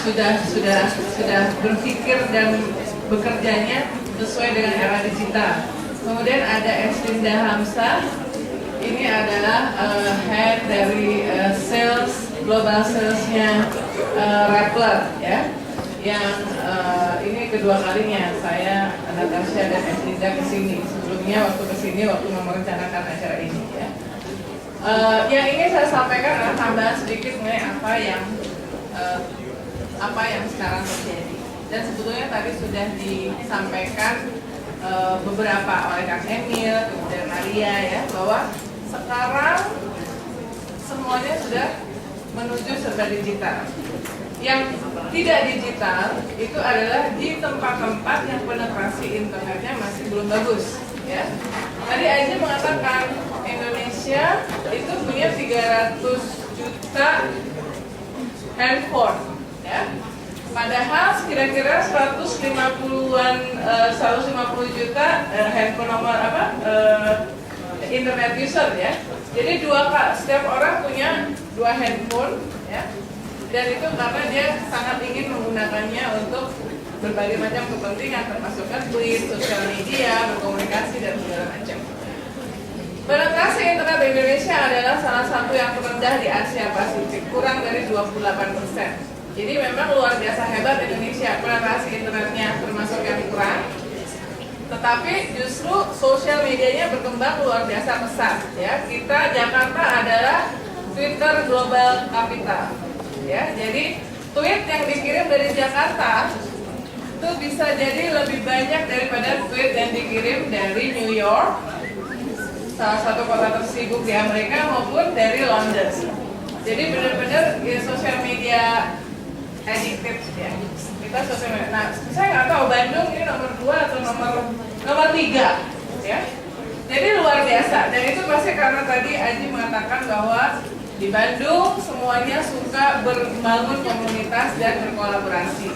sudah berpikir dan bekerjanya sesuai dengan era digital. Kemudian ada Esrinda Hamsa, ini adalah head dari sales, global salesnya Rappler ya, yang ini kedua kalinya saya, Natasha dan Esrinda kesini. Sebelumnya waktu kesini waktu merencanakan acara ini ya. Yang ingin saya sampaikan adalah tambahan sedikit mengenai apa yang sekarang terjadi. Dan sebetulnya tadi sudah disampaikan beberapa oleh Kang Emil, kemudian Maria ya, bahwa sekarang semuanya sudah menuju serba digital. Yang tidak digital itu adalah di tempat-tempat yang penetrasi internetnya masih belum bagus ya. Tadi Aji mengatakan Indonesia itu punya 300 juta handphone ya. Padahal kira-kira 150 juta handphone nomor internet user ya. Jadi setiap orang punya 2 handphone ya. Dan itu karena dia sangat ingin menggunakannya untuk berbagai macam kepentingan, termasuk tweet, sosial media, berkomunikasi dan segala macam. Penetrasi internet di Indonesia adalah salah satu yang terendah di Asia Pasifik, kurang dari 28%. Jadi memang luar biasa hebat Indonesia, penetrasi internetnya termasuk yang kurang. Tetapi justru sosial medianya berkembang luar biasa pesat ya. Jakarta adalah Twitter global capital ya. Jadi tweet yang dikirim dari Jakarta itu bisa jadi lebih banyak daripada tweet yang dikirim dari New York, salah satu kota tersibuk di Amerika, maupun dari London. Jadi benar-benar ya, sosial media addicted ya. Kita sosial media. Nah, saya nggak tahu Bandung ini nomor 2 atau nomor 3 ya. Jadi luar biasa. Dan itu pasti karena tadi Aji mengatakan bahwa di Bandung semuanya suka membangun komunitas dan berkolaborasi.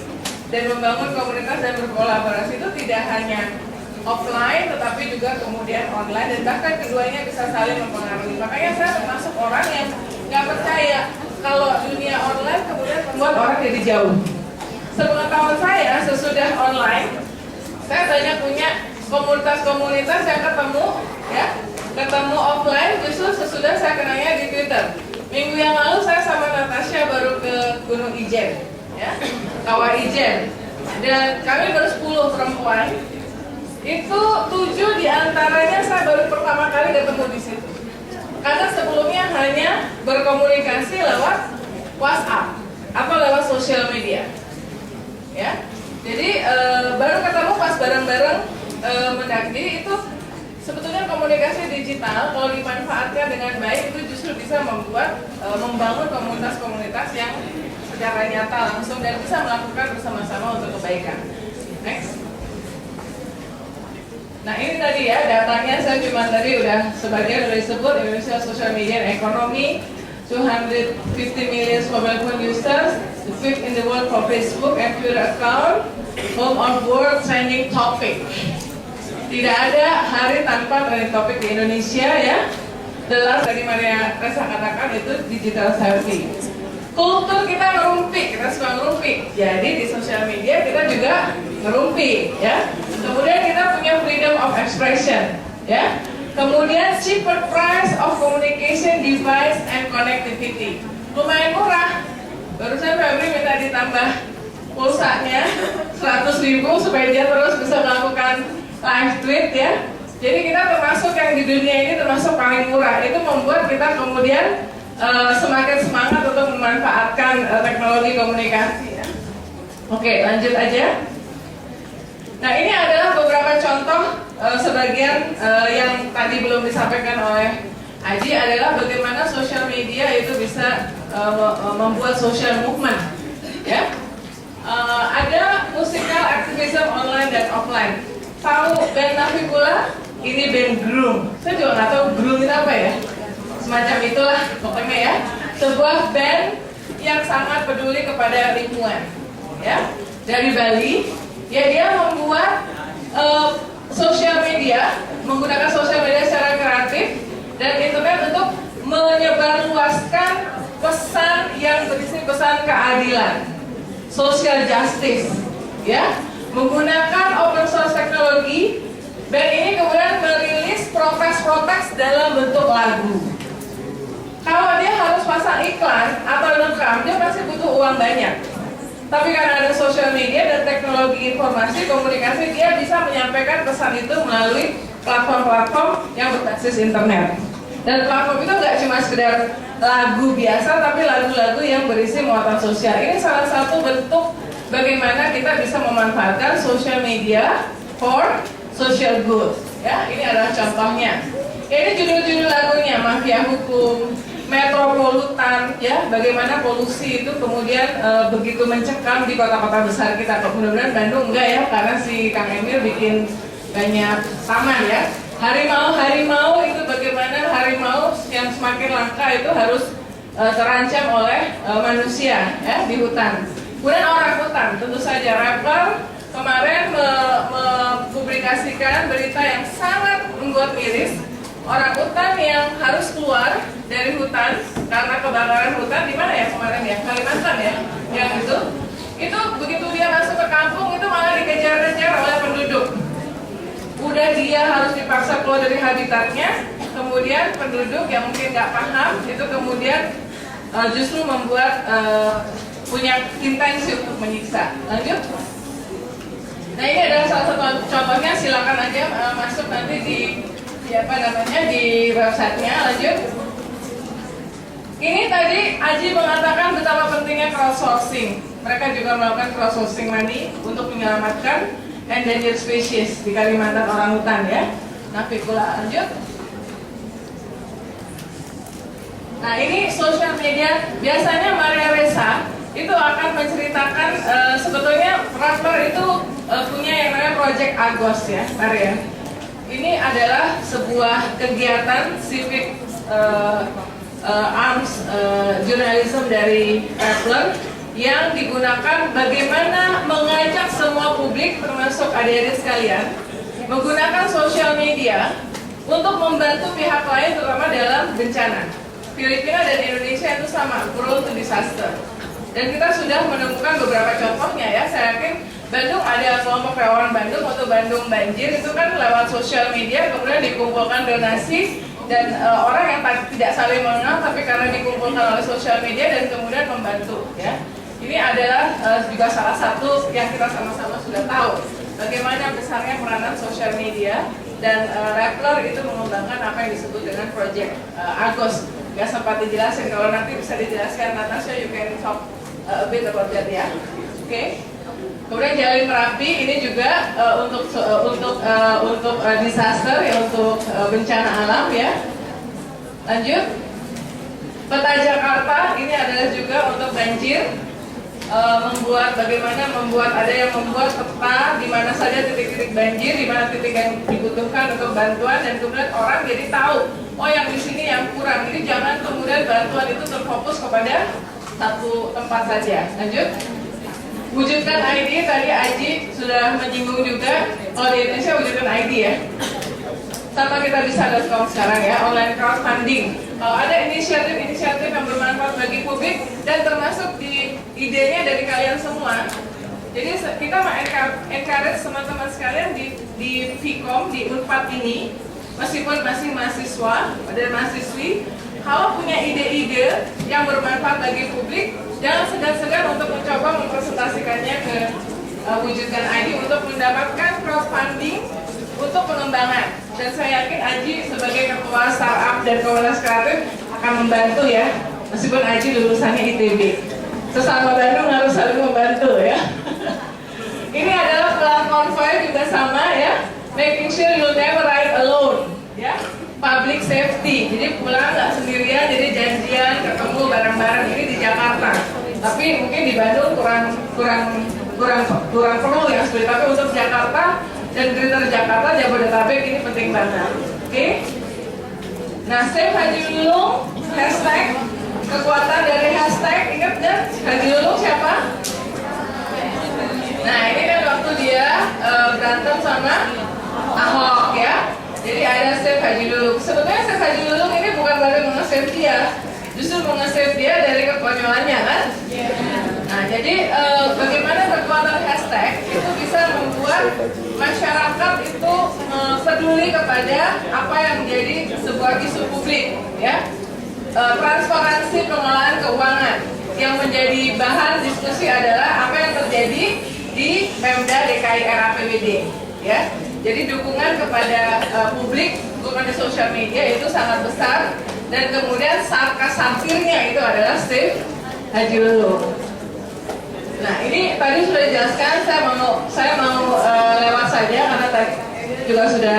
Dan membangun komunitas dan berkolaborasi itu tidak hanya offline tetapi juga kemudian online, dan bahkan keduanya bisa saling mempengaruhi. Makanya saya termasuk orang yang nggak percaya kalau dunia online kemudian membuat orang jadi jauh. Sepengetahuan saya, sesudah online saya banyak punya komunitas-komunitas yang ketemu offline justru sesudah saya kenalnya di Twitter. Minggu yang lalu saya sama Natasha baru ke Gunung Ijen ya, Kawah Ijen, dan kami ber-10 perempuan. Itu 7 diantaranya saya baru pertama kali ketemu di situ. Karena sebelumnya hanya berkomunikasi lewat WhatsApp atau lewat sosial media. Ya. Jadi baru ketemu pas bareng-bareng mendaki. Itu sebetulnya komunikasi digital kalau dimanfaatkan dengan baik itu justru bisa membangun komunitas-komunitas yang secara nyata langsung dan bisa melakukan bersama-sama untuk kebaikan. Next. Nah ini tadi ya datanya, saya cuma tadi udah sebagian udah disebut. Indonesia Social Media and Economy, 250 million mobile phone users, the 5th in the world for Facebook and Twitter account, home of world trending topic. Tidak ada hari tanpa trending topic di Indonesia ya. The last tadi Maria Resa katakan itu digital savvy. Kultur kita ngerumpi, kita suka ngerumpi. Jadi di sosial media kita juga ngerumpi ya. Kemudian kita punya freedom of expression ya. Kemudian cheaper price of communication device and connectivity. Lumayan murah. Barusan Febri minta ditambah pulsanya 100.000 supaya dia terus bisa melakukan live tweet ya. Jadi kita termasuk yang di dunia ini termasuk paling murah. Itu membuat kita kemudian semakin semangat untuk memanfaatkan teknologi komunikasi ya. Oke, lanjut aja. Nah ini adalah beberapa contoh sebagian yang tadi belum disampaikan oleh Aji adalah bagaimana sosial media itu bisa membuat social movement ya. Ada musical activism online dan offline. Tahu band Navicula? Ini band Groom. Saya juga nggak tahu Groom itu apa ya. Semacam itulah pokoknya ya. Sebuah band yang sangat peduli kepada lingkungan ya. Dari Bali ya, dia membuat sosial media, menggunakan sosial media secara kreatif dan internet untuk menyebarluaskan pesan yang berisi pesan keadilan. social justice, ya, menggunakan open source teknologi. Band ini kemudian merilis protes-protes dalam bentuk lagu. Kalau dia harus pasang iklan atau rekam, dia pasti butuh uang banyak. Tapi karena ada sosial media dan teknologi informasi komunikasi, dia bisa menyampaikan pesan itu melalui platform-platform yang berbasis internet. Dan platform itu nggak cuma sekedar lagu biasa, tapi lagu-lagu yang berisi muatan sosial. Ini salah satu bentuk bagaimana kita bisa memanfaatkan sosial media for social good. Ya, ini adalah contohnya. Ini judul-judul lagunya: Mafia Hukum, Metropolutan, ya, bagaimana polusi itu kemudian begitu mencekam di kota-kota besar kita. Mudah-mudahan Bandung enggak ya, karena si Kang Emil bikin banyak taman ya. Harimau itu bagaimana harimau yang semakin langka itu harus terancam oleh manusia ya di hutan. Kemudian orang hutan, tentu saja Rappler kemarin mempublikasikan berita yang sangat membuat miris. Orang hutan yang harus keluar dari hutan karena kebakaran hutan di mana ya kemarin ya, Kalimantan ya, yang itu begitu dia masuk ke kampung itu malah dikejar-kejar oleh penduduk. Udah dia harus dipaksa keluar dari habitatnya, kemudian penduduk yang mungkin nggak paham itu kemudian justru membuat punya intensi untuk menyiksa. Lanjut. Nah, ini adalah salah satu contohnya, silakan aja masuk nanti di websitenya. Lanjut. Ini tadi Aji mengatakan betapa pentingnya crowdsourcing. Mereka juga melakukan crowdsourcing money untuk menyelamatkan endangered species di Kalimantan orangutan ya. Navicula. Lanjut. Nah, ini sosial media. Biasanya Maria Ressa itu akan menceritakan sebetulnya Rappler itu punya yang namanya Project Agos ya, Maria. Ini adalah sebuah kegiatan civic arms journalism dari Rappler yang digunakan bagaimana mengajak semua publik termasuk adik-adik sekalian menggunakan sosial media untuk membantu pihak lain terutama dalam bencana. Filipina dan Indonesia itu sama, prone to disaster. Dan kita sudah menemukan beberapa contohnya ya. Saya yakin Bandung ada kelompok relawan Bandung atau Bandung Banjir, itu kan lewat sosial media kemudian dikumpulkan donasi dan orang yang tidak saling mengenal tapi karena dikumpulkan oleh sosial media dan kemudian membantu ya. Ini adalah juga salah satu yang kita sama-sama sudah tahu bagaimana besarnya peranan sosial media, dan Rappler itu mengembangkan apa yang disebut dengan Project Agos. Gak sempat dijelasin, kalau nanti bisa dijelaskan Natasha, you can talk a bit about that ya. Oke. Kemudian Jalin Merapi ini juga untuk disaster ya, untuk bencana alam ya. Lanjut. Peta Jakarta ini adalah juga untuk banjir. Ada yang membuat peta di mana saja titik-titik banjir, di mana titik yang dibutuhkan untuk bantuan, dan kemudian orang jadi tahu, oh yang di sini yang kurang. Jadi jangan kemudian bantuan itu terfokus kepada satu tempat saja. Lanjut. Wujudkan ID, tadi Aji sudah menyinggung juga. Kalau di Indonesia wujudkan ID ya. Sama kitabisa.com sekarang ya, online crowdfunding. Kalau ada inisiatif-inisiatif yang bermanfaat bagi publik dan termasuk di idenya dari kalian semua. Jadi kita encourage teman-teman sekalian di Vkom, di Unpad ini, meskipun masih mahasiswa dan mahasiswi, kalau punya ide-ide yang bermanfaat bagi publik, jangan segan-segan untuk mencoba mempresentasikannya ke Wujudkan ID untuk mendapatkan crowdfunding untuk pengembangan. Dan saya yakin Aji sebagai ketua startup dan komunitas kreatif akan membantu ya, meskipun Aji lulusannya ITB. Sesama Bandung harus saling membantu ya. Ini adalah platform konvoy juga sama ya, making sure you'll never ride alone ya. Public safety, jadi pulang nggak sendirian, jadi janjian ketemu bareng-bareng. Ini di Jakarta, tapi mungkin di Bandung kurang perlu ya seperti. Tapi untuk Jakarta dan Greater Jakarta, Jabodetabek ini penting banget. Oke? Nah, Save Haji Lulung, hashtag kekuatan dari hashtag, ingat kan? Haji Lulung siapa? Nah, ini kan waktu dia berantem sama Ahok ya. Jadi ada Save Haji Lulung. Sebetulnya Save Haji Lulung ini bukan baru menge-save dia, justru menge-save dia dari kekonyolannya kan? Nah, jadi bagaimana kekuatan hashtag itu bisa membuat masyarakat itu peduli kepada apa yang menjadi sebuah isu publik, ya. Transparansi pengelolaan keuangan yang menjadi bahan diskusi adalah apa yang terjadi di Pemda DKI RAPBD, ya. Jadi dukungan kepada publik, dukungan di sosial media itu sangat besar, dan kemudian sarkas-sarkirnya itu adalah Steve Haji Lulung. Nah, ini tadi sudah dijelaskan, saya mau lewat saja karena tadi juga sudah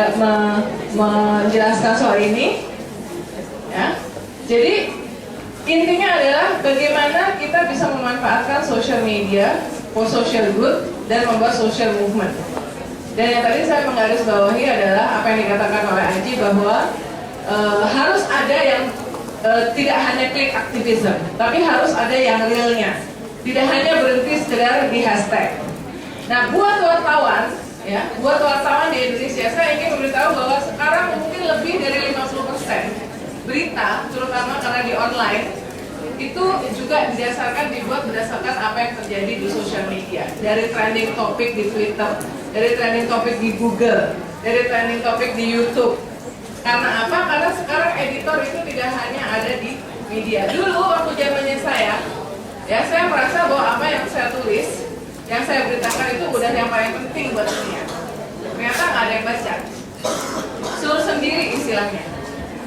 menjelaskan soal ini, ya. Jadi intinya adalah bagaimana kita bisa memanfaatkan social media for social good dan membuat social movement. Dan yang tadi saya menggarisbawahi adalah apa yang dikatakan oleh Aji bahwa harus ada yang tidak hanya klik aktivism, tapi harus ada yang realnya. Tidak hanya berhenti sekedar di hashtag. Nah, buat wartawan, ya, buat wartawan di Indonesia, saya ingin memberitahu bahwa sekarang mungkin lebih dari 50% berita, terutama karena di online, itu juga dibuat berdasarkan apa yang terjadi di sosial media. Dari trending topik di Twitter, dari trending topik di Google, dari trending topik di YouTube. Karena apa? Karena sekarang editor itu tidak hanya ada di media. Dulu waktu zamannya saya, ya, saya merasa bahwa apa yang saya tulis, yang saya beritakan itu udah yang paling penting buat dunia. Ternyata nggak ada yang baca. Suruh sendiri istilahnya.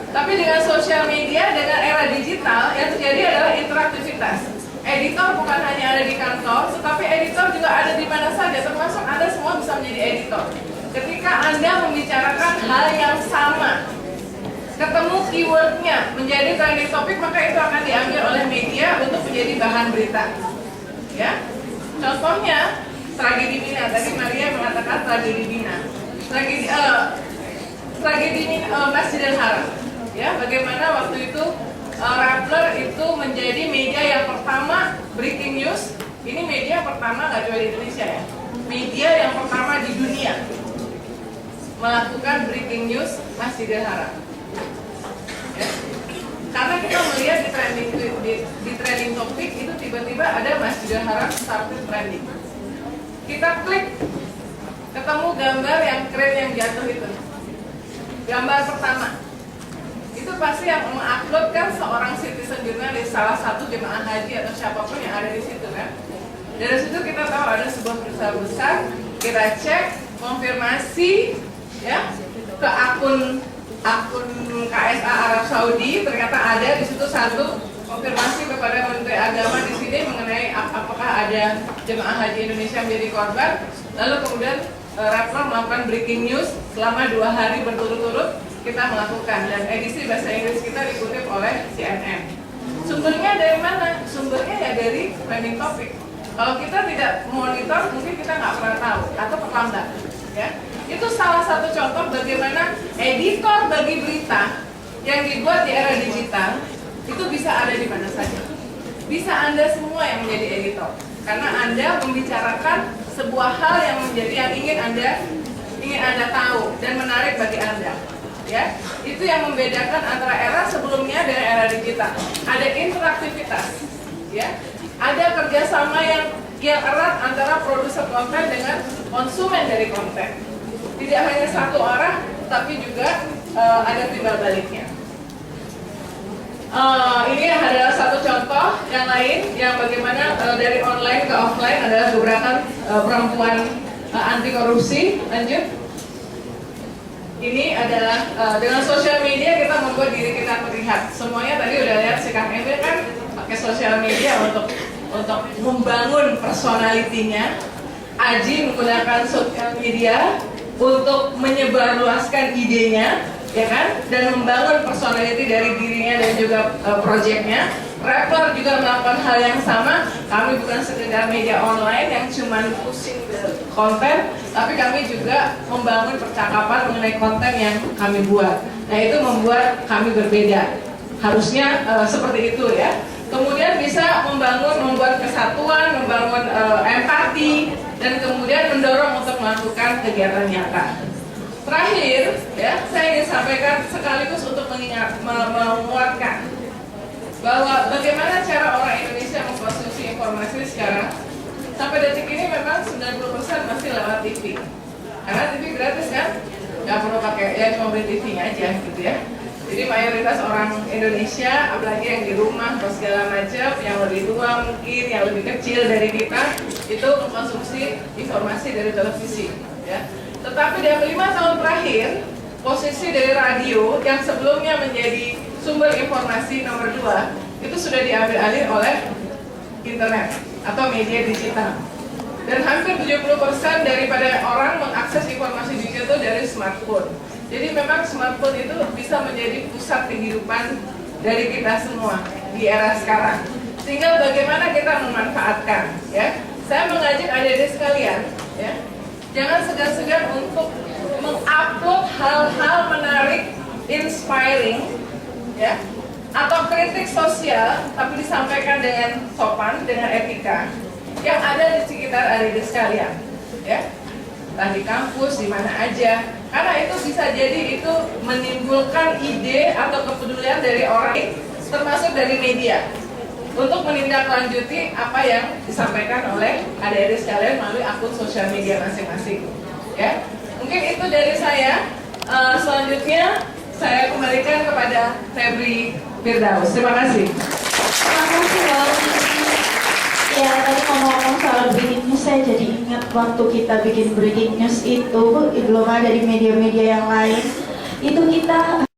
Tapi dengan sosial media, dengan era digital, yang terjadi adalah interaktivitas. Editor bukan hanya ada di kantor, tetapi editor juga ada di mana saja, termasuk Anda semua bisa menjadi editor. Ketika Anda membicarakan hal yang sama, ketemu keywordnya, menjadi trending topik, maka itu akan diambil oleh media untuk menjadi bahan berita. Ya, contohnya tragedi Mina. Tadi Maria mengatakan tragedi Mina, tragedi Masjidil Haram. Ya, bagaimana waktu itu Rappler itu menjadi media yang pertama breaking news. Ini media pertama nggak cuma di Indonesia, ya, media yang pertama di dunia melakukan breaking news Masjidil Haram. Ya. Karena kita melihat di trending topik itu tiba-tiba ada Masjidil Haram started trending. Kita klik, ketemu gambar yang keren yang jatuh itu, gambar pertama. Itu pasti yang mengupload kan seorang citizen jurnalis, salah satu jemaah haji atau siapapun yang ada di situ, kan. Dari situ kita tahu ada sebuah perusahaan besar, kita cek, konfirmasi, ya, ke akun KSA Arab Saudi, ternyata ada di situ satu konfirmasi kepada Menteri Agama di sini mengenai apakah ada jemaah haji Indonesia menjadi korban. Lalu kemudian Rappler melakukan breaking news selama 2 hari berturut-turut. Kita melakukan, dan edisi bahasa Inggris kita dikutip oleh CNN. Sumbernya dari mana? Sumbernya ya dari trending topik. Kalau kita tidak monitor, mungkin kita nggak pernah tahu atau terlambat. Ya, itu salah satu contoh bagaimana editor bagi berita yang dibuat di era digital itu bisa ada di mana saja. Bisa Anda semua yang menjadi editor, karena Anda membicarakan sebuah hal yang ingin Anda tahu dan menarik bagi Anda. Ya, itu yang membedakan antara era sebelumnya dan era digital. Ada interaktivitas, ya, ada kerjasama yang erat antara produser konten dengan konsumen dari konten. Tidak hanya satu arah, tapi juga ada timbal baliknya. Ini adalah satu contoh yang lain, yang bagaimana dari online ke offline adalah gebrakan perempuan anti korupsi. Lanjut. Ini adalah dengan sosial media kita membuat diri kita terlihat. Semuanya tadi udah lihat si Kang Emil kan pakai sosial media untuk membangun personalitinya. Aji menggunakan sosial media untuk menyebarluaskan idenya, ya kan, dan membangun personality dari dirinya dan juga proyeknya. Rappler juga melakukan hal yang sama. Kami bukan sekedar media online yang cuma pushing konten, tapi kami juga membangun percakapan mengenai konten yang kami buat. Nah, itu membuat kami berbeda. Harusnya seperti itu, ya. Kemudian bisa membuat kesatuan, membangun empati, dan kemudian mendorong untuk melakukan kegiatan nyata. Terakhir, ya, saya ingin sampaikan sekaligus untuk menguatkan bahwa bagaimana cara orang Indonesia mengkonsumsi informasi secara ya cuma briefing aja gitu ya. Jadi mayoritas orang Indonesia, apalagi yang di rumah atau segala macam, yang lebih tua mungkin, yang lebih kecil dari kita, itu mengkonsumsi informasi dari televisi. Ya. Tetapi dalam 5 tahun terakhir, posisi dari radio yang sebelumnya menjadi sumber informasi nomor 2, itu sudah diambil alih oleh internet atau media digital. Dan hampir 70% daripada orang mengakses informasi digital dari smartphone. Jadi memang smartphone itu bisa menjadi pusat kehidupan dari kita semua di era sekarang. Tinggal bagaimana kita memanfaatkan, ya. Saya mengajak adik-adik sekalian, ya, jangan segan-segan untuk mengupload hal-hal menarik, inspiring, ya, atau kritik sosial, tapi disampaikan dengan sopan, dengan etika, yang ada di sekitar adik-adik sekalian, ya. Entah di kampus, di mana aja, karena itu bisa jadi itu menimbulkan ide atau kepedulian dari orang, termasuk dari media, untuk menindaklanjuti apa yang disampaikan oleh adik-adik sekalian melalui akun sosial media masing-masing. Ya, mungkin itu dari saya. Selanjutnya saya kembalikan kepada Febri Firdaus. Terima kasih. Terima kasih Mbak. Ya, tadi ngomong-ngomong soal breaking news, saya jadi ingat waktu kita bikin breaking news itu belum ada di media-media yang lain. Itu kita